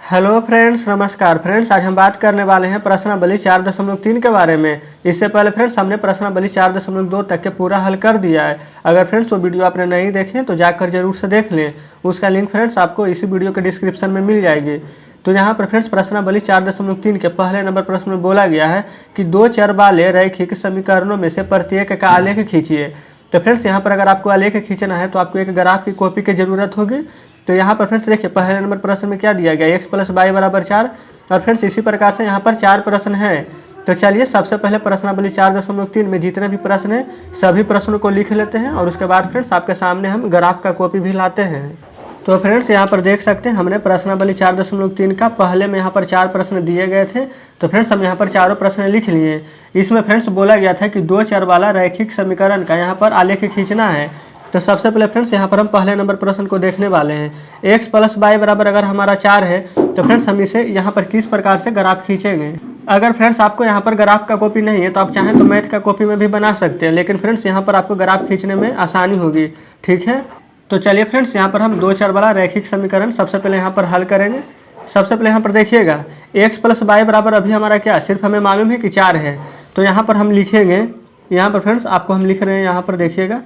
Hello friends, नमस्कार friends. आज हम बात करने वाले हैं प्रश्नावली 4.3 के बारे में। इससे पहले फ्रेंड्स हमने प्रश्नावली 4.2 तक के पूरा हल कर दिया है। अगर फ्रेंड्स वो वीडियो आपने नहीं देखे तो जाकर जरूर से देख लें। उसका लिंक फ्रेंड्स आपको इसी वीडियो के डिस्क्रिप्शन में मिल जाएगी। तो यहाँ पर फ्रेंड्स प्रश्नावली 4.3 के पहले नंबर प्रश्न में बोला गया है कि दो चर वाले रैखिक समीकरणों में से प्रत्येक का आलेख खींचिए। तो फ्रेंड्स यहाँ पर अगर आपको आलेख खींचना है तो आपको एक ग्राफ की कॉपी की जरूरत होगी। तो यहाँ पर फ्रेंड्स देखिए पहले नंबर प्रश्न में क्या दिया गया, x + y = 4। और फ्रेंड्स इसी प्रकार से यहाँ पर 4 प्रश्न हैं। तो चलिए सबसे पहले प्रश्नावली 4.3 में जितने भी प्रश्न हैं सभी प्रश्नों को लिख लेते हैं और उसके बाद फ्रेंड्स आपके सामने हम ग्राफ का कॉपी भी लाते हैं। तो फ्रेंड्स यहाँ पर देख सकते हैं हमने प्रश्नावली 4.3 का पहले में यहाँ पर 4 प्रश्न दिए गए थे। तो फ्रेंड्स हम यहाँ पर चारों प्रश्न लिख लिए। इसमें फ्रेंड्स बोला गया था कि दो चर वाला रैखिक समीकरण का यहाँ पर आलेख खींचना है। तो सबसे पहले फ्रेंड्स यहाँ पर हम पहले नंबर प्रश्न को देखने वाले हैं। x + y बराबर अगर हमारा 4 है तो फ्रेंड्स हम इसे यहाँ पर किस प्रकार से ग्राफ खींचेंगे। अगर फ्रेंड्स आपको यहाँ पर ग्राफ का कॉपी नहीं है तो आप चाहें तो मैथ का कॉपी में भी बना सकते हैं, लेकिन फ्रेंड्स यहाँ पर आपको ग्राफ खींचने में आसानी होगी। ठीक है, तो चलिए फ्रेंड्स यहाँ पर हम दो चर वाला रैखिक समीकरण सबसे पहले यहाँ पर हल करेंगे। सबसे पहले यहाँ पर देखिएगा x + y बराबर अभी हमारा क्या, सिर्फ हमें मालूम है कि 4 है। तो यहाँ पर हम लिखेंगे, यहाँ पर फ्रेंड्स आपको हम लिख रहे हैं, यहाँ पर देखिएगा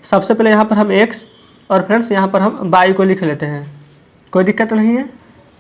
सबसे पहले यहाँ पर हम x और फ्रेंड्स यहाँ पर हम y को लिख लेते हैं, कोई दिक्कत नहीं है।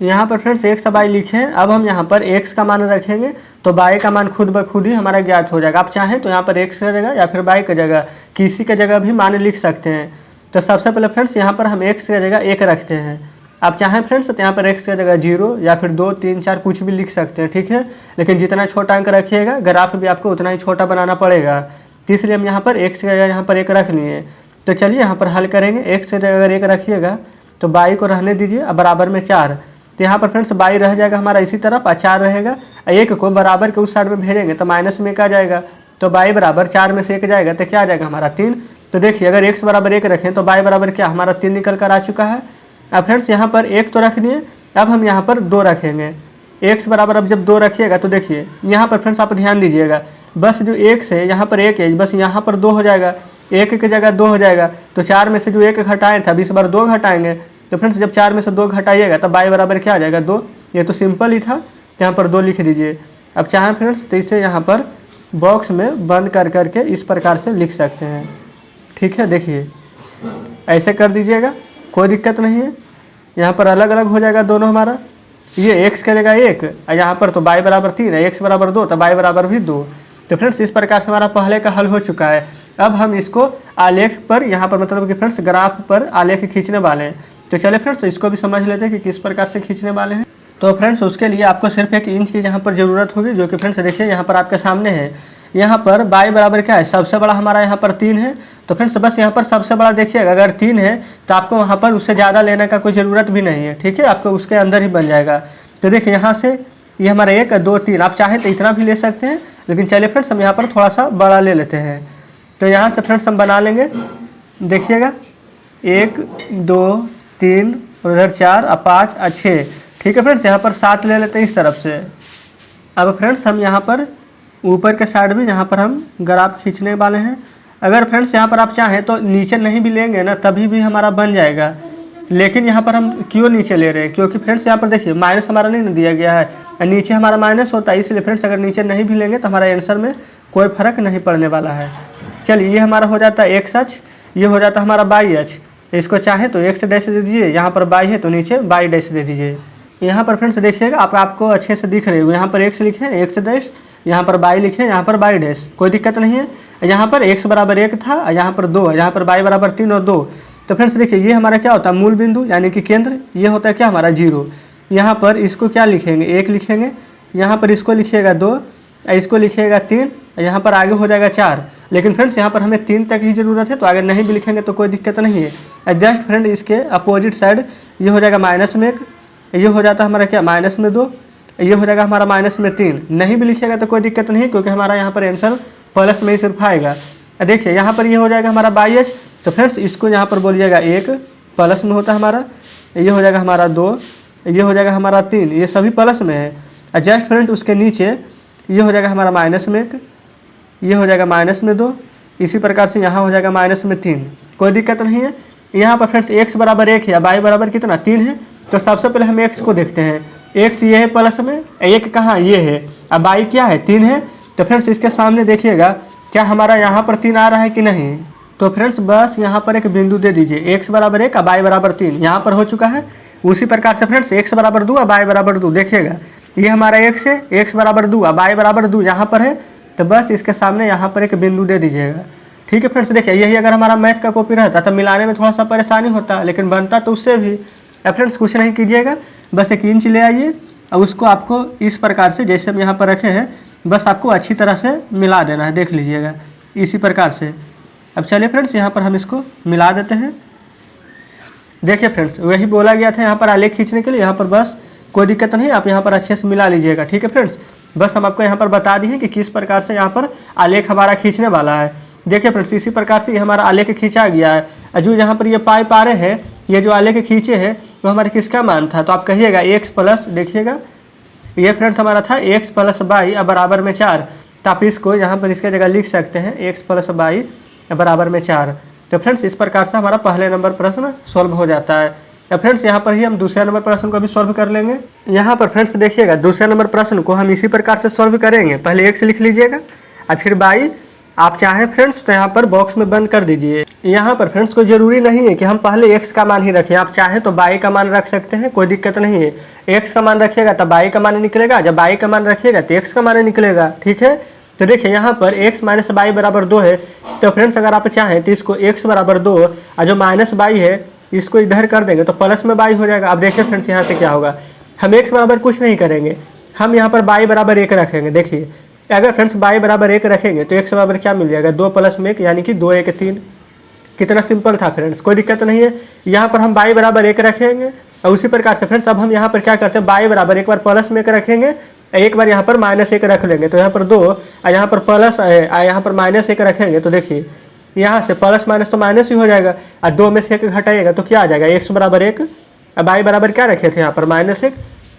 यहाँ पर फ्रेंड्स x और y लिखे हैं। अब हम यहाँ पर x का मान रखेंगे तो y का मान खुद ब खुद ही हमारा ज्ञात हो जाएगा। आप चाहें तो यहाँ पर x की जगह या फिर y की जगह किसी की जगह भी मान लिख सकते हैं। तो सबसे पहले फ्रेंड्स यहाँ पर हम x की जगह 1 रखते हैं। आप चाहें फ्रेंड्स तो यहाँ पर x की जगह 0 या फिर 2, 3, 4 कुछ भी लिख सकते हैं। ठीक है, लेकिन जितना छोटा अंक रखिएगा ग्राफ भी आपको उतना ही छोटा बनाना पड़ेगा। तो इसलिए हम यहाँ पर x की जगह यहाँ पर 1 रख लिए। तो चलिए यहाँ पर हल करेंगे। x की जगह अगर 1 रखिएगा तो y को रहने दीजिए अब बराबर में 4। तो यहाँ पर फ्रेंड्स y रह जाएगा हमारा इसी तरफ और 4 रहेगा। 1 को बराबर के उस साइड में भेजेंगे तो माइनस में 1 आ जाएगा। तो y बराबर 4 में से 1 जाएगा तो क्या आ जाएगा हमारा 3। तो देखिए अगर x बराबर 1 रखें तो y बराबर क्या हमारा 3 निकल कर आ चुका है। अब फ्रेंड्स यहाँ पर 1 तो रख दिए, अब हम यहाँ पर 2 रखेंगे। x बराबर अब जब 2 रखिएगा तो देखिए यहाँ पर फ्रेंड्स आप ध्यान दीजिएगा, बस जो 1 से यहाँ पर 1 है, बस यहाँ पर 2 हो जाएगा, 1 की जगह 2 हो जाएगा। तो 4 में से जो 1 घटाए थे अब इस बार 2 घटाएंगे। तो फ्रेंड्स जब 4 में से 2 घटाइएगा तो y बराबर क्या आ जाएगा 2। ये तो सिंपल ही था, यहाँ पर 2 लिख दीजिए। अब चाहें फ्रेंड्स तो इसे यहाँ पर बॉक्स में बंद कर करके इस प्रकार से लिख सकते हैं। ठीक है, देखिए ऐसे कर दीजिएगा, कोई दिक्कत नहीं है। यहाँ पर अलग अलग हो जाएगा दोनों हमारा, ये x की जगह 1 और यहाँ पर तो y बराबर 3 है, x बराबर 2 तो y बराबर भी 2। तो फ्रेंड्स इस प्रकार से हमारा पहले का हल हो चुका है। अब हम इसको आलेख पर यहाँ पर मतलब कि फ्रेंड्स ग्राफ पर आलेख खींचने वाले हैं। तो चलिए फ्रेंड्स इसको भी समझ लेते हैं कि किस प्रकार से खींचने वाले हैं। तो फ्रेंड्स उसके लिए आपको सिर्फ 1 इंच की यहाँ पर ज़रूरत होगी, जो कि फ्रेंड्स देखिए यहाँ पर आपके सामने है। यहाँ पर y बराबर क्या है, सबसे बड़ा हमारा यहाँ पर 3 है। तो फ्रेंड्स बस यहाँ पर सबसे बड़ा देखिएगा अगर 3 है तो आपको वहाँ पर उससे ज़्यादा लेने का कोई ज़रूरत भी नहीं है। ठीक है, आपको उसके अंदर ही बन जाएगा। तो देखिए यहाँ से ये हमारा 1, 2, 3, आप चाहें तो इतना भी ले सकते हैं, लेकिन चलिए फ्रेंड्स हम यहाँ पर थोड़ा सा बड़ा ले लेते हैं। तो यहाँ से फ्रेंड्स हम बना लेंगे, देखिएगा 1, 2, 3 और उधर 4 और 5 और 6। ठीक है फ्रेंड्स, यहाँ पर 7 ले लेते हैं इस तरफ से। अब फ्रेंड्स हम यहाँ पर ऊपर के साइड में यहाँ पर हम ग्राफ खींचने वाले हैं। अगर फ्रेंड्स यहाँ पर आप चाहें तो नीचे नहीं भी लेंगे ना तभी भी हमारा बन जाएगा, लेकिन यहाँ पर हम क्यों नीचे ले रहे हैं, क्योंकि फ्रेंड्स यहाँ पर देखिए माइनस हमारा नहीं दिया गया है, नीचे हमारा माइनस होता है। इसलिए फ्रेंड्स अगर नीचे नहीं भी लेंगे तो हमारा आंसर में कोई फर्क नहीं पड़ने वाला है। चलिए ये हमारा हो जाता है x, ये हो जाता है हमारा y। इसको चाहे तो x डैश दे दीजिए, यहाँ पर y है तो नीचे y डैश दे दीजिए। यहाँ पर फ्रेंड्स देखिएगा आपको अच्छे से दिख रहे हो, यहाँ पर x लिखे x डैश, यहाँ पर y लिखे, यहाँ पर y डैश, कोई दिक्कत नहीं है। यहाँ पर x बराबर 1 था, यहाँ पर 2, यहाँ पर y बराबर 3 और 2। तो फ्रेंड्स देखिए ये हमारा क्या होता है मूल बिंदु यानी कि केंद्र, ये होता है क्या हमारा 0। यहाँ पर इसको क्या लिखेंगे 1 लिखेंगे, यहाँ पर इसको लिखिएगा 2, इसको लिखिएगा 3, यहाँ पर आगे हो जाएगा 4। लेकिन फ्रेंड्स यहाँ पर हमें 3 तक ही ज़रूरत है, तो आगे नहीं भी लिखेंगे तो कोई दिक्कत नहीं है। जस्ट फ्रेंड इसके अपोजिट साइड ये हो जाएगा -1, ये हो जाता है हमारा क्या -2, ये हो जाएगा हमारा -3। नहीं भी लिखिएगा तो कोई दिक्कत नहीं, क्योंकि हमारा यहाँ पर आंसर प्लस में ही सिर्फ आएगा। देखिए यहाँ पर ये हो जाएगा हमारा y। तो फ्रेंड्स इसको यहाँ पर बोलिएगा 1 प्लस में होता है हमारा, ये हो जाएगा हमारा 2, ये हो जाएगा हमारा 3, ये सभी प्लस में है। जस्ट फ्रेंड उसके नीचे ये हो जाएगा हमारा -1, ये हो जाएगा -2, इसी प्रकार से यहाँ हो जाएगा -3, कोई दिक्कत नहीं है। यहाँ पर फ्रेंड्स x बराबर 1 है, y बराबर कितना 3 है। तो सबसे पहले हम x को देखते हैं। एक्स ये है प्लस में, एक कहाँ ये है, अब बाई क्या है 3 है। तो फ्रेंड्स इसके सामने देखिएगा क्या हमारा यहाँ पर 3 आ रहा है कि नहीं। तो फ्रेंड्स बस यहाँ पर एक बिंदु दे दीजिए, x बराबर 1 और y बराबर 3, यहाँ पर हो चुका है। उसी प्रकार से फ्रेंड्स x बराबर 2 और y बराबर 2, देखिएगा ये हमारा x है, x बराबर 2 और y बराबर 2 यहाँ पर है। तो बस इसके सामने यहाँ पर एक बिंदु दे दीजिएगा। ठीक है फ्रेंड्स, देखिए यही अगर हमारा मैथ का कॉपी रहता तो मिलाने में थोड़ा सा परेशानी होता, लेकिन बनता तो उससे भी। फ्रेंड्स कुछ नहीं कीजिएगा, बस एक इंच ले आइए और उसको आपको इस प्रकार से जैसे हम यहाँ पर रखे हैं बस आपको अच्छी तरह से मिला देना है, देख लीजिएगा इसी प्रकार से। अब चलिए फ्रेंड्स यहाँ पर हम इसको मिला देते हैं। देखिए फ्रेंड्स वही बोला गया था यहाँ पर आलेख खींचने के लिए, यहाँ पर बस कोई दिक्कत नहीं, आप यहाँ पर अच्छे से मिला लीजिएगा। ठीक है फ्रेंड्स, बस हम आपको यहाँ पर बता दिए कि किस प्रकार से यहाँ पर आलेख हमारा खींचने वाला है। देखिए फ्रेंड्स इसी प्रकार से ये हमारा आलेख खींचा गया है। जो यहाँ पर ये पाइप आ रहे हैं, ये जो आलेख खींचे हैं वो हमारे किसका मान था, तो आप कहिएगा x प्लस, देखिएगा ये फ्रेंड्स हमारा था x प्लस बाई बराबर में 4। तो आप इसको यहाँ पर इसके जगह लिख सकते हैं x प्लस बाई बराबर में 4। तो फ्रेंड्स इस प्रकार से हमारा पहले नंबर प्रश्न सॉल्व हो जाता है। तो फ्रेंड्स यहाँ पर ही हम दूसरे नंबर प्रश्न को भी सॉल्व कर लेंगे। यहाँ पर फ्रेंड्स देखिएगा दूसरे नंबर प्रश्न को हम इसी प्रकार से सॉल्व करेंगे। पहले x लिख लीजिएगा और फिर बाई, आप चाहें फ्रेंड्स तो यहाँ पर बॉक्स में बंद कर दीजिए। यहाँ पर फ्रेंड्स कोई ज़रूरी नहीं है कि हम पहले x का मान ही रखें, आप चाहें तो बाई का मान रख सकते हैं, कोई दिक्कत नहीं है। x का मान रखिएगा तब बाई का मान निकलेगा, जब बाई का मान रखिएगा तो x का मान निकलेगा। ठीक है, तो देखिए यहाँ पर x माइनस बाई बराबर 2 है। तो फ्रेंड्स अगर आप चाहें तो इसको x बराबर 2 और जो माइनस बाई है इसको इधर कर देंगे तो प्लस में बाई हो जाएगा। अब देखिए फ्रेंड्स यहाँ से क्या होगा, हम x बराबर कुछ नहीं करेंगे, हम यहाँ पर बाई बराबर 1 रखेंगे। देखिए अगर फ्रेंड्स बाई बराबर 1 रखेंगे तो x बराबर क्या मिल जाएगा, 2 प्लस में 1 यानी कि 2 1 3। कितना सिंपल था फ्रेंड्स, कोई दिक्कत नहीं है। यहाँ पर हम बाई बराबर 1 रखेंगे और उसी प्रकार से फ्रेंड्स अब हम यहाँ पर क्या करते हैं, बाई बराबर एक बार प्लस में 1 रखेंगे, एक बार यहाँ पर माइनस 1 रख लेंगे। तो यहाँ पर 2 और यहाँ पर प्लस है, यहाँ पर माइनस 1 रखेंगे तो देखिए यहाँ से प्लस माइनस तो माइनस ही हो जाएगा और 2 में से 1 घटाइएगा तो क्या आ जाएगा, x बराबर 1 और बाई बराबर क्या रखे थे यहाँ पर माइनस 1,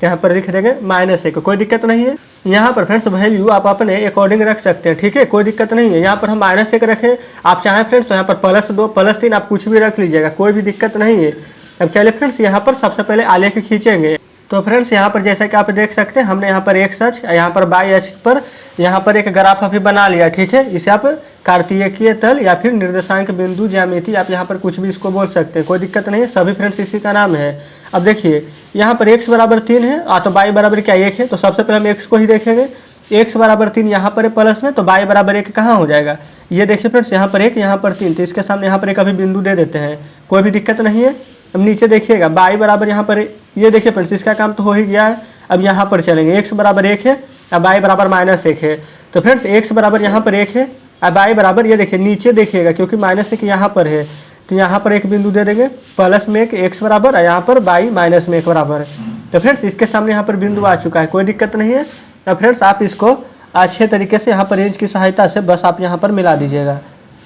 यहाँ पर लिख देंगे -1, कोई दिक्कत नहीं है। यहाँ पर फ्रेंड्स वैल्यू आप अपने अकॉर्डिंग रख सकते हैं। ठीक है, कोई दिक्कत नहीं है। यहाँ पर हम -1 रखें, आप चाहें फ्रेंड्स तो यहाँ पर +2 +3 आप कुछ भी रख लीजिएगा, कोई भी दिक्कत नहीं है। अब चलिए फ्रेंड्स यहाँ पर सबसे पहले आलेख खींचेंगे। तो फ्रेंड्स यहाँ पर जैसा कि आप देख सकते हैं हमने यहाँ पर x अक्ष, यहाँ पर y अक्ष पर यहाँ पर एक ग्राफ अभी बना लिया। ठीक है, इसे आप कार्तीयकीय तल या फिर निर्देशांक बिंदु ज्यामिति, आप यहाँ पर कुछ भी इसको बोल सकते हैं, कोई दिक्कत नहीं है, सभी फ्रेंड्स इसी का नाम है। अब देखिए यहाँ पर x बराबर 3 है तो y बराबर क्या 1 है, तो सबसे पहले हम x को ही देखेंगे। x बराबर 3 यहाँ पर है प्लस में, तो y बराबर 1 कहाँ हो जाएगा, ये देखिए फ्रेंड्स यहाँ पर 1 यहाँ पर 3, तो इसके सामने यहाँ पर एक अभी बिंदु दे देते हैं, कोई भी दिक्कत नहीं है। अब नीचे देखिएगा y बराबर यहाँ पर, ये देखिए फ्रेंड्स इसका काम तो हो ही गया है। अब यहाँ पर चलेंगे, x बराबर 1 है अब y बराबर -1 है। तो फ्रेंड्स x बराबर यहाँ पर 1 है अब y बराबर, ये देखिए नीचे देखिएगा क्योंकि -1 यहाँ पर है तो यहाँ पर एक बिंदु दे देंगे प्लस में 1 x बराबर और यहाँ पर y -1 बराबर। तो फ्रेंड्स इसके सामने यहाँ पर बिंदु आ चुका है, कोई दिक्कत नहीं है। तो फ्रेंड्स आप इसको अच्छे तरीके से यहाँ पर रेंज की सहायता से बस आप यहाँ पर मिला दीजिएगा।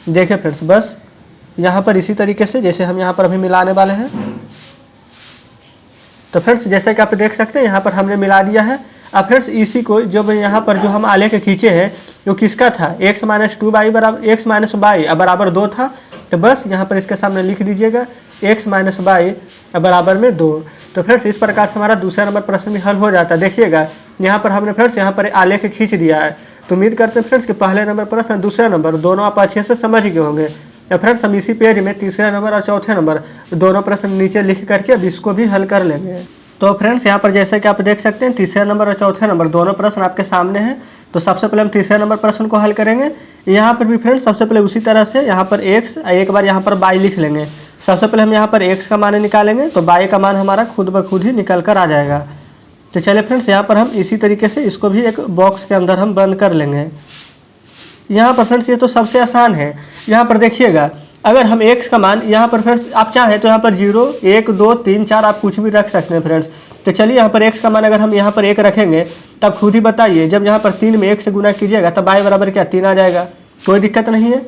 देखिए फ्रेंड्स बस यहाँ पर इसी तरीके से जैसे हम यहाँ पर अभी मिलाने वाले हैं। तो फ्रेंड्स जैसा कि आप देख सकते हैं यहाँ पर हमने मिला दिया है। अब फ्रेंड्स इसी को जो यहाँ पर जो हम आलेख खींचे हैं वो किसका था, x - 2y बराबर x - y बराबर 2 था। तो बस यहाँ पर इसके सामने लिख दीजिएगा x - y बराबर में 2। तो फ्रेंड्स इस प्रकार से हमारा दूसरा नंबर प्रश्न भी हल हो जाता है। देखिएगा यहाँ पर हमने फ्रेंड्स यहाँ पर आलेख खींच दिया है। तो उम्मीद करते हैं फ्रेंड्स कि पहले नंबर प्रश्न दूसरा नंबर दोनों आप अच्छे से समझ गए होंगे। तो फ्रेंड्स हम इसी पेज में तीसरा नंबर और चौथे नंबर दोनों प्रश्न नीचे लिख करके अब इसको भी हल कर लेंगे। तो फ्रेंड्स यहाँ पर जैसे कि आप देख सकते हैं तीसरे नंबर और चौथे नंबर दोनों प्रश्न आपके सामने हैं। तो सबसे पहले हम तीसरे नंबर प्रश्न को हल करेंगे। यहाँ पर भी फ्रेंड्स सबसे पहले उसी तरह से यहाँ पर x एक बार यहाँ पर y लिख लेंगे। सबसे पहले हम यहाँ पर x का मान निकालेंगे तो y का मान हमारा खुद ब खुद ही निकल कर आ जाएगा। तो चलिए फ्रेंड्स यहाँ पर हम इसी तरीके से इसको भी एक बॉक्स के अंदर हम बंद कर लेंगे। यहाँ पर फ्रेंड्स ये तो सबसे आसान है। यहाँ पर देखिएगा अगर हम x का मान यहाँ पर फ्रेंड्स आप चाहें तो यहाँ पर 0 1 2 3 4 आप कुछ भी रख सकते हैं फ्रेंड्स। तो चलिए यहाँ पर x का मान अगर हम यहाँ पर 1 रखेंगे तब खुद ही बताइए जब यहाँ पर 3 में 1 से गुना कीजिएगा तब y बराबर क्या 3 आ जाएगा, कोई दिक्कत नहीं है।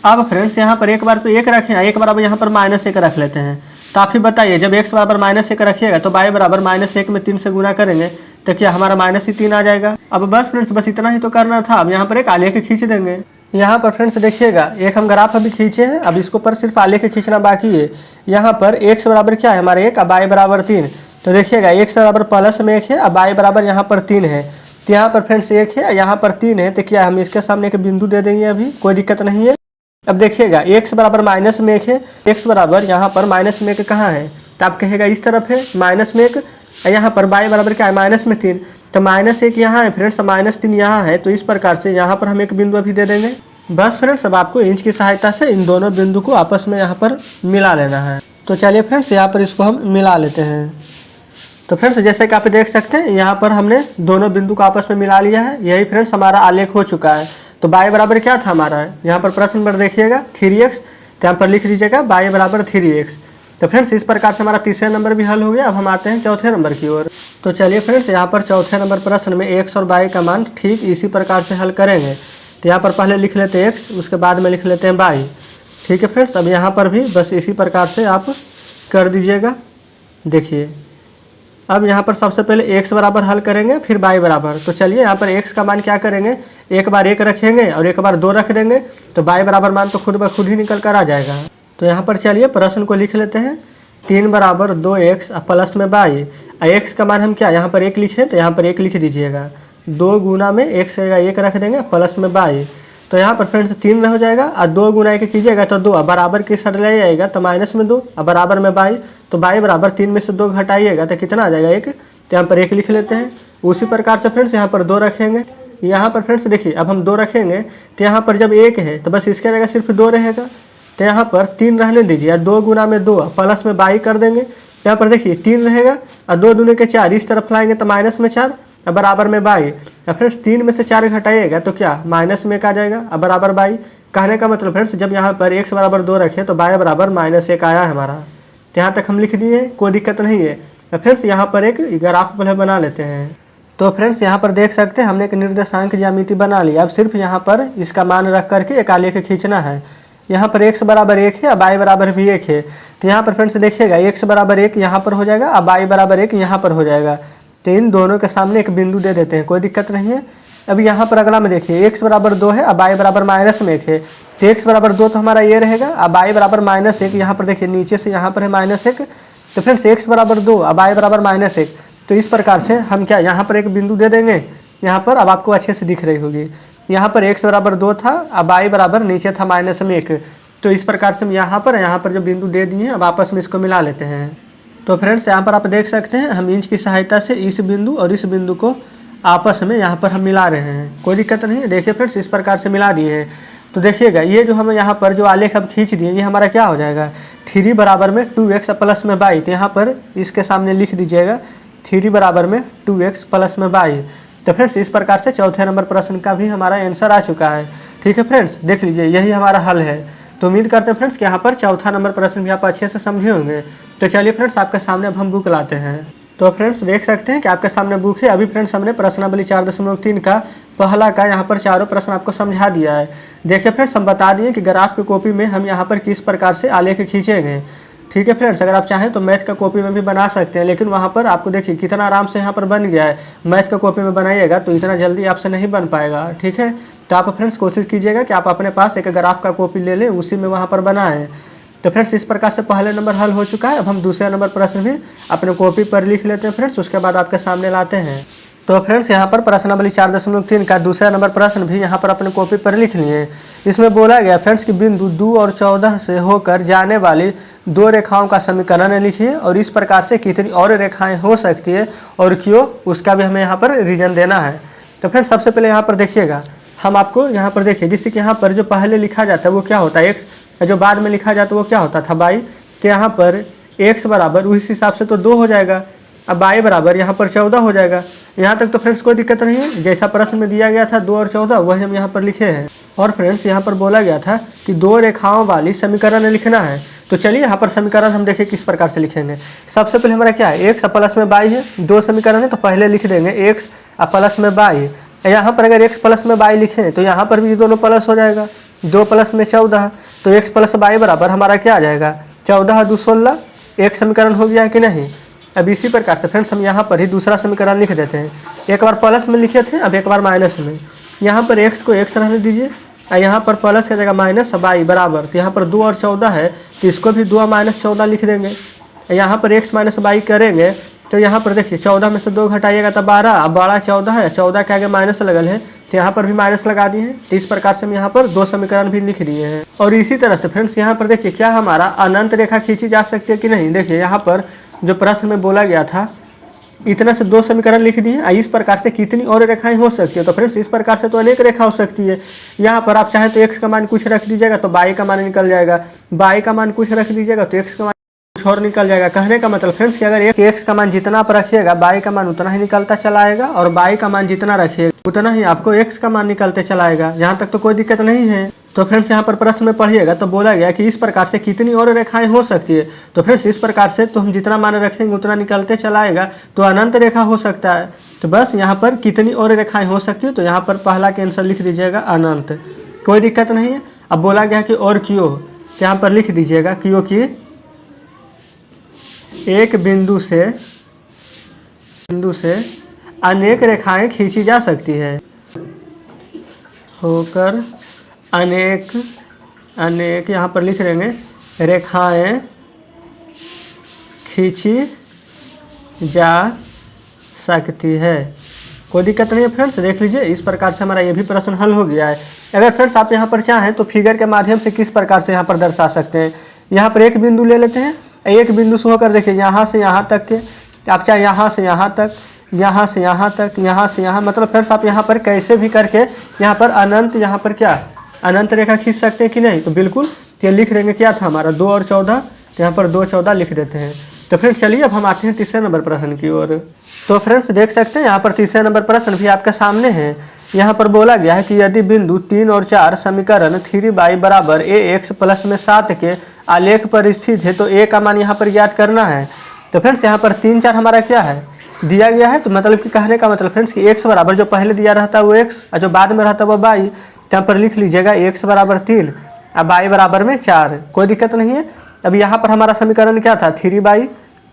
अब फ्रेंड्स यहाँ पर एक बार तो 1 रखें, एक बार अब यहाँ पर -1 रख लेते हैं। तो आप ही बताइए जब x बराबर -1 रखिएगा तो y बराबर -1 में 3 से गुना करेंगे तो क्या हमारा -3 आ जाएगा। अब बस फ्रेंड्स बस इतना ही तो करना था। अब यहाँ पर एक आलेख खींच देंगे। यहाँ पर फ्रेंड्स देखिएगा एक हम ग्राफ अभी खींचे हैं, अब इसको पर सिर्फ आलेख खींचना बाकी है। यहाँ पर x बराबर क्या है हमारे 1 और y बराबर 3। तो देखिएगा x बराबर प्लस में 1 है और y बराबर यहाँ पर 3 है। तो यहाँ पर फ्रेंड्स 1 है, यहाँ पर 3 है, तो क्या हम इसके सामने एक बिंदु दे देंगे, अभी कोई दिक्कत नहीं है। अब देखिएगा x बराबर माइनस में 1 है, x बराबर यहाँ पर माइनस में 1 कहाँ है, तो आप कहेगा इस तरफ है माइनस में 1, यहाँ पर y बराबर क्या है माइनस में 3, तो -1 यहाँ है फ्रेंड्स, -3 यहाँ है। तो इस प्रकार से यहाँ पर हम एक बिंदु अभी दे देंगे। बस फ्रेंड्स अब आपको इंच की सहायता से इन दोनों बिंदु को आपस में यहाँ पर मिला लेना है। तो चलिए फ्रेंड्स यहाँ पर इसको हम मिला लेते हैं। तो फ्रेंड्स जैसे कि आप देख सकते हैं यहाँ पर हमने दोनों बिंदु को आपस में मिला लिया है। यही फ्रेंड्स हमारा आलेख हो चुका है। तो y बराबर क्या था हमारा, यहाँ पर प्रश्न नंबर देखिएगा 3x, तो यहाँ पर लिख दीजिएगा y बराबर 3x। तो फ्रेंड्स इस प्रकार से हमारा तीसरे नंबर भी हल हो गया। अब हम आते हैं चौथे नंबर की ओर। तो चलिए फ्रेंड्स यहाँ पर चौथे नंबर प्रश्न में x और y का मान ठीक इसी प्रकार से हल करेंगे। तो यहाँ पर पहले लिख लेते हैं x, उसके बाद में लिख लेते हैं y। ठीक है फ्रेंड्स, अब यहाँ पर भी बस इसी प्रकार से आप कर दीजिएगा। देखिए अब यहाँ पर सबसे पहले x बराबर हल करेंगे, फिर y बराबर। तो चलिए यहाँ पर x का मान क्या करेंगे, एक बार 1 रखेंगे और एक बार 2 रख देंगे, तो y बराबर मान तो खुद ब खुद ही निकल कर आ जाएगा। तो यहाँ पर चलिए प्रश्न को लिख लेते हैं, 3 बराबर 2x प्लस में y। x का मान हम क्या यहाँ पर 1 लिखे, तो यहाँ पर 1 लिख दीजिएगा। 2 गुना में x का 1 रख देंगे प्लस में y। तो यहाँ पर फ्रेंड्स 3 हो जाएगा और 2 गुना 1 कीजिएगा तो 2, बराबर के साइड ले जाएगा तो माइनस में 2 और बराबर में y। तो y बराबर 3 में से 2 घटाइएगा तो कितना आ जाएगा 1। तो यहाँ पर 1 लिख लेते हैं। उसी प्रकार से फ्रेंड्स यहाँ पर 2 रखेंगे। यहाँ पर फ्रेंड्स देखिए अब हम 2 रखेंगे तो यहाँ पर जब 1 है तो बस इसके जगह सिर्फ 2 रहेगा। तो यहाँ पर 3 रहने दीजिए, 2 गुना में 2 प्लस में y कर देंगे। यहाँ पर देखिए 3 रहेगा और 2 दूने के 4, इस तरफ लाएंगे तो माइनस में 4 और बराबर में y। अब फ्रेंड्स 3 में से 4 घटाइएगा तो क्या माइनस में 1 आ जाएगा और बराबर y। कहने का मतलब फ्रेंड्स जब यहाँ पर x बराबर 2 रखें तो y बराबर -1 आया है हमारा। तो यहाँ तक हम लिख दिए, कोई दिक्कत नहीं है। तो फ्रेंड्स यहाँ पर एक ग्राफ पहले बना लेते हैं। तो फ्रेंड्स यहाँ पर देख सकते हैं हमने एक निर्देशांक ज्यामिति बना लिया। अब सिर्फ यहाँ पर इसका मान रख करके एक आलेख खींचना है। यहाँ पर x बराबर 1 है और y बराबर भी 1 है। तो यहाँ पर फ्रेंड्स देखिएगा x बराबर 1 यहाँ पर हो जाएगा और y बराबर 1 यहाँ पर हो जाएगा। तो इन दोनों के सामने एक बिंदु दे देते हैं, कोई दिक्कत नहीं है। अभी यहाँ पर अगला में देखिए x बराबर 2 है और y बराबर -1 है। तो x बराबर 2 तो हमारा ये रहेगा और y बराबर -1। यहाँ पर देखिए नीचे से यहाँ पर है -1। तो फ्रेंड्स x बराबर 2 और y बराबर -1। तो इस प्रकार से हम क्या यहाँ पर एक बिंदु दे देंगे। यहाँ पर अब आपको अच्छे से दिख रही होगी, यहाँ पर x बराबर 2 था और y बराबर नीचे था -1। तो इस प्रकार से हम यहाँ पर जो बिंदु दे दिए हैं अब आपस में इसको मिला लेते हैं। तो फ्रेंड्स यहाँ पर आप देख सकते हैं हम इंच की सहायता से इस बिंदु और इस बिंदु को आपस में यहाँ पर हम मिला रहे हैं, कोई दिक्कत नहीं है। देखिए फ्रेंड्स इस प्रकार से मिला दिए हैं। तो देखिएगा ये जो हमें यहाँ पर जो आलेख अब खींच दिए ये हमारा क्या हो जाएगा, 3 बराबर में 2x प्लस में y। तो यहाँ पर इसके सामने लिख दीजिएगा 3 बराबर में 2x प्लस में y। तो फ्रेंड्स इस प्रकार से चौथे नंबर प्रश्न का भी हमारा आंसर आ चुका है। ठीक है फ्रेंड्स, देख लीजिए यही हमारा हल है। तो उम्मीद करते हैं फ्रेंड्स कि यहाँ पर चौथा नंबर प्रश्न भी आप अच्छे से समझे होंगे। तो चलिए फ्रेंड्स आपके सामने अब हम बुक लाते हैं। तो फ्रेंड्स देख सकते हैं कि आपके सामने बुक है। अभी फ्रेंड्स हमने प्रश्नावली 4.3 का पहला का यहाँ पर चारों प्रश्न आपको समझा दिया है। देखिए फ्रेंड्स हम बता दिए कि ग्राफ की कॉपी में हम यहाँ पर किस प्रकार से आलेख खींचेंगे। ठीक है फ्रेंड्स, अगर आप चाहें तो मैथ का कॉपी में भी बना सकते हैं, लेकिन वहाँ पर आपको देखिए कितना आराम से यहाँ पर बन गया है। मैथ का कॉपी में बनाइएगा तो इतना जल्दी आपसे नहीं बन पाएगा। ठीक है, तो आप फ्रेंड्स कोशिश कीजिएगा कि आप अपने पास एक ग्राफ का कॉपी ले लें, उसी में वहाँ पर बनाएं। तो फ्रेंड्स इस प्रकार से पहले नंबर हल हो चुका है। अब हम दूसरे नंबर प्रश्न भी अपने कॉपी पर लिख लेते हैं फ्रेंड्स, उसके बाद आपके सामने लाते हैं। तो फ्रेंड्स यहाँ पर प्रश्नावली 4.3 का दूसरा नंबर प्रश्न भी यहाँ पर अपने कॉपी पर लिख लिए। इसमें बोला गया फ्रेंड्स कि बिंदु 2 और 14 से होकर जाने वाली 2 रेखाओं का समीकरण लिखिए और इस प्रकार से कितनी और रेखाएं हो सकती है और क्यों, उसका भी हमें यहाँ पर रीजन देना है। तो फ्रेंड्स सबसे पहले यहाँ पर देखिएगा, हम आपको यहाँ पर देखिए जिससे कि यहाँ पर जो पहले लिखा जाता है वो क्या होता है x, जो बाद में लिखा जाता है वो क्या होता था y। तो यहाँ पर x बराबर उस हिसाब से तो 2 हो जाएगा, अब y बराबर यहाँ पर 14 हो जाएगा। यहाँ तक तो फ्रेंड्स कोई दिक्कत नहीं है, जैसा प्रश्न में दिया गया था 2 और 14 वही हम यहाँ पर लिखे हैं। और फ्रेंड्स यहाँ पर बोला गया था कि 2 रेखाओं वाली समीकरण लिखना है। तो चलिए यहाँ पर समीकरण हम देखें किस प्रकार से लिखेंगे। सबसे पहले हमारा क्या है, x प्लस में y है, 2 समीकरण है तो पहले लिख देंगे x प्लस में y। यहाँ पर अगर x प्लस में y लिखें तो यहाँ पर भी दोनों प्लस हो जाएगा, 2 प्लस में 14। तो x प्लस y बराबर हमारा क्या आ जाएगा, 14 2 16। एक समीकरण हो गया है कि नहीं। अब इसी प्रकार से फ्रेंड्स हम यहाँ पर ही दूसरा समीकरण लिख देते हैं। एक बार प्लस में लिखे थे, अब एक बार माइनस में। यहाँ पर x को x रहने दीजिए और यहाँ पर प्लस की जगह माइनस y बराबर। तो यहाँ पर 2 और 14 है तो इसको भी 2 माइनस 14 लिख देंगे। यहाँ पर x माइनस y करेंगे तो यहाँ पर देखिए 14 में से 2 घटाइएगा तो 12, अब बड़ा 14 है, 14 के आगे माइनस लगल है तो यहाँ पर भी माइनस लगा दिए हैं। तो इस प्रकार से हम यहाँ पर 2 समीकरण भी लिख दिए हैं। और इसी तरह से फ्रेंड्स यहाँ पर देखिए क्या हमारा अनंत रेखा खींची जा सकती है कि नहीं। देखिए यहाँ पर जो प्रश्न में बोला गया था इतना से 2 समीकरण लिख दिए। इस प्रकार से कितनी और रेखाएं हो सकती है, तो फ्रेंड्स इस प्रकार से तो अनेक रेखा हो सकती है। यहाँ पर आप चाहे तो x का मान कुछ रख दीजिएगा तो y का मान निकल जाएगा, y का मान कुछ रख दीजिएगा तो x का मान कुछ और निकल जाएगा। कहने का मतलब फ्रेंड्स कि अगर x का मान जितना आप रखिएगा y का मान उतना ही निकलता चला आएगा, और y का मान जितना रखिएगा उतना ही आपको x का मान निकलते चला आएगा। यहाँ तक तो कोई दिक्कत नहीं है। तो फ्रेंड्स यहाँ पर प्रश्न में पढ़िएगा तो बोला गया कि इस प्रकार से कितनी और रेखाएं हो सकती है। तो फ्रेंड्स इस प्रकार से तो हम जितना मान रखेंगे उतना निकलते चला आएगा, तो अनंत रेखा हो सकता है। तो बस यहाँ पर कितनी और रेखाएं हो सकती है, तो यहाँ पर पहला के आंसर लिख दीजिएगा अनंत, कोई दिक्कत नहीं है। अब बोला गया कि और क्यों, तो यहाँ पर लिख दीजिएगा क्योंकि एक बिंदु से अनेक रेखाएं खींची जा सकती है, होकर अनेक यहाँ पर लिख देंगे रेखाएं खींची जा सकती है, कोई दिक्कत नहीं है। फ्रेंड्स देख लीजिए इस प्रकार से हमारा ये भी प्रश्न हल हो गया है। अगर फ्रेंड्स आप यहाँ पर चाहें तो फिगर के माध्यम से किस प्रकार से यहाँ पर दर्शा सकते हैं। यहाँ पर एक बिंदु ले लेते हैं, एक बिंदु से होकर देखिए यहाँ से यहाँ तक के, आप चाहे यहाँ से यहाँ तक, यहाँ से यहाँ तक, यहाँ से यहाँ, मतलब फ्रेंड्स आप यहाँ पर कैसे भी करके यहाँ पर अनंत, यहाँ पर क्या अनंत रेखा खींच सकते हैं कि नहीं। तो बिल्कुल ये लिख देंगे क्या था हमारा 2 और 14, तो यहाँ पर 2 14 लिख देते हैं। तो फ्रेंड्स चलिए अब हम आते हैं तीसरे नंबर प्रश्न की ओर। तो फ्रेंड्स देख सकते हैं यहाँ पर तीसरे नंबर प्रश्न भी आपके सामने है। यहाँ पर बोला गया है कि यदि बिंदु 3 और 4 समीकरण 3y बराबर ax प्लस में 7 के आलेख पर स्थित है तो a का मान यहाँ पर ज्ञात करना है। तो फ्रेंड्स यहाँ पर 3 4 हमारा क्या है दिया गया है, तो मतलब कि कहने का मतलब फ्रेंड्स कि x बराबर जो पहले दिया रहता है वो x और जो बाद में रहता है वो y, तो यहाँ पर लिख लीजिएगा x बराबर 3 और y बराबर में 4, कोई दिक्कत नहीं है। अब यहाँ पर हमारा समीकरण क्या था 3y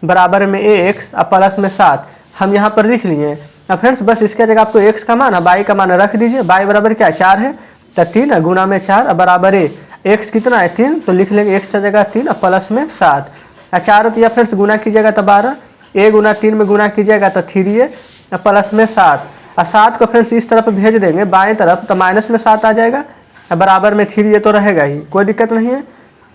बराबर में ax और प्लस में 7 हम यहाँ पर लिख लिए। अब फ्रेंड्स बस इसके जगह आपको x का मान और y का मान रख दीजिए। y बराबर क्या 4 है, तो 3 गुना में 4 और बराबर a, x कितना है 3, तो लिख लेंगे x की जगह 3 और प्लस में 7 और 4, तो यह फ्रेंड्स गुना कीजिएगा तो 12, a गुना 3 में गुना कीजिएगा तो 3a और प्लस में 7 और 7 को फ्रेंड्स इस तरफ भेज देंगे बाएं तरफ, तो माइनस में 7 आ जाएगा और बराबर में 3a तो रहेगा ही, कोई दिक्कत नहीं है।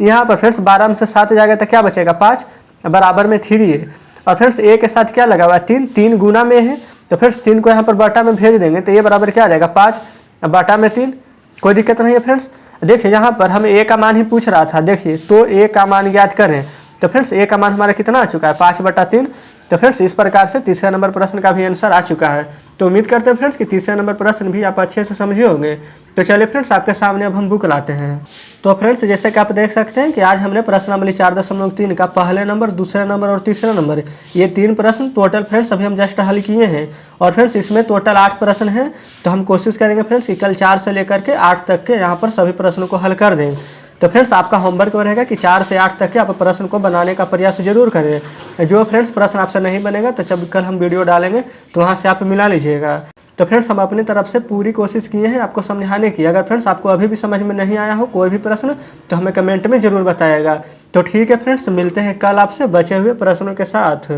यहाँ पर फ्रेंड्स 12 में से 7 जाएगा तो क्या बचेगा 5 बराबर में 3a, और फ्रेंड्स a के साथ क्या लगा हुआ है 3, 3 गुना में है, तो फ्रेंड्स 3 को यहाँ पर बटा में भेज देंगे तो a बराबर क्या आ जाएगा 5 बटा में 3, कोई दिक्कत नहीं है। फ्रेंड्स देखिए यहाँ पर हमें a का मान ही पूछ रहा था, देखिए तो a का मान ज्ञात करें, तो फ्रेंड्स a का मान हमारा कितना आ चुका है 5 बटा 3। तो फ्रेंड्स इस प्रकार से तीसरे नंबर प्रश्न का भी आंसर आ चुका है। तो उम्मीद करते हैं फ्रेंड्स कि तीसरे नंबर प्रश्न भी आप अच्छे से समझे होंगे। तो चलिए फ्रेंड्स आपके सामने अब हम बुक लाते हैं। तो फ्रेंड्स जैसे कि आप देख सकते हैं कि आज हमने प्रश्नावली 4.3 का पहले नंबर, दूसरे नंबर और तीसरा नंबर ये 3 प्रश्न टोटल फ्रेंड्स अभी हम जस्ट हल किए हैं। और फ्रेंड्स इसमें टोटल 8 प्रश्न हैं, तो हम कोशिश करेंगे फ्रेंड्स कि कल 4 से लेकर के 8 तक के यहाँ पर सभी प्रश्नों को हल कर दें। तो फ्रेंड्स आपका होमवर्क रहेगा कि 4 से 8 तक के आप प्रश्न को बनाने का प्रयास जरूर करें। जो फ्रेंड्स प्रश्न आपसे नहीं बनेगा तो जब कल हम वीडियो डालेंगे तो वहाँ से आप मिला लीजिएगा। तो फ्रेंड्स हम अपनी तरफ से पूरी कोशिश किए हैं आपको समझाने की। अगर फ्रेंड्स आपको अभी भी समझ में नहीं आया हो कोई भी प्रश्न तो हमें कमेंट में ज़रूर बताइएगा। तो ठीक है फ्रेंड्स, मिलते हैं कल आपसे बचे हुए प्रश्नों के साथ।